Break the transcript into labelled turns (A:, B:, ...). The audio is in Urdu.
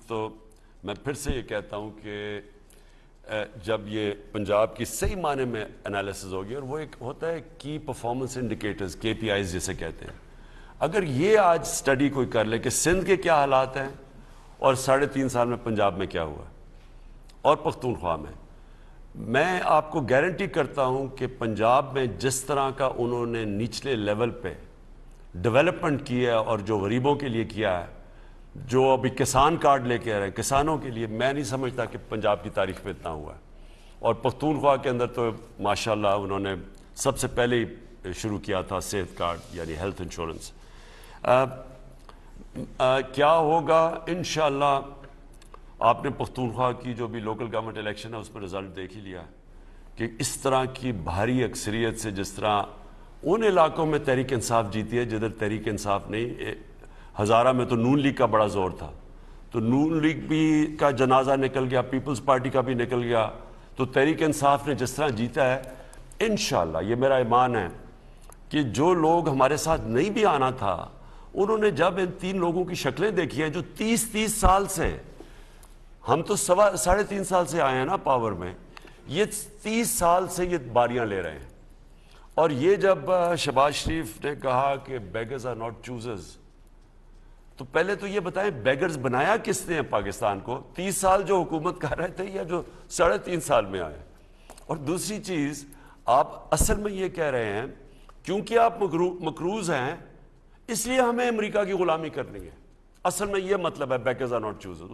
A: تو میں پھر سے یہ کہتا ہوں کہ جب یہ پنجاب کی صحیح معنی میں انالیسز ہوگی، اور وہ ایک ہوتا ہے کی پرفارمنس انڈیکیٹرز KPIs جسے کہتے ہیں، اگر یہ آج سٹڈی کوئی کر لے کہ سندھ کے کیا حالات ہیں اور 3.5 سال میں پنجاب میں کیا ہوا اور پختونخوا میں آپ کو گارنٹی کرتا ہوں کہ پنجاب میں جس طرح کا انہوں نے نچلے لیول پہ ڈیولپمنٹ کیا ہے اور جو غریبوں کے لیے کیا ہے، جو ابھی کسان کارڈ لے کے آ رہے ہیں کسانوں کے لیے، میں نہیں سمجھتا کہ پنجاب کی تاریخ میں اتنا ہوا ہے. اور پختونخوا کے اندر تو ماشاءاللہ انہوں نے سب سے پہلے ہی شروع کیا تھا صحت کارڈ یعنی ہیلتھ انشورنس. کیا ہوگا انشاءاللہ آپ نے پختونخوا کی جو بھی لوکل گورنمنٹ الیکشن ہے اس پر رزلٹ دیکھ ہی لیا ہے کہ اس طرح کی بھاری اکثریت سے جس طرح ان علاقوں میں تحریک انصاف جیتی ہے جدھر تحریک انصاف نہیں. ہزارہ میں تو نون لیگ کا بڑا زور تھا، تو نون لیگ بھی کا جنازہ نکل گیا، پیپلز پارٹی کا بھی نکل گیا، تو تحریک انصاف نے جس طرح جیتا ہے انشاءاللہ یہ میرا ایمان ہے کہ جو لوگ ہمارے ساتھ نہیں بھی آنا تھا انہوں نے جب ان 3 لوگوں کی شکلیں دیکھی ہیں جو 30 سال سے، ہم تو 3.5 سال سے آئے ہیں نا پاور میں، یہ 30 سال سے یہ باریاں لے رہے ہیں. اور یہ جب شہباز شریف نے کہا کہ بیگرز آر ناٹ چوزرز، تو پہلے تو یہ بتائیں بیگرز بنایا کس نے پاکستان کو؟ 30 سال جو حکومت کر رہے تھے یا جو 3.5 سال میں آئے؟ اور دوسری چیز آپ اصل میں یہ کہہ رہے ہیں کیونکہ آپ مقروض ہیں اس لیے ہمیں امریکہ کی غلامی کرنی ہے. اصل میں یہ مطلب ہے بیگرز آر ناٹ چوزرز.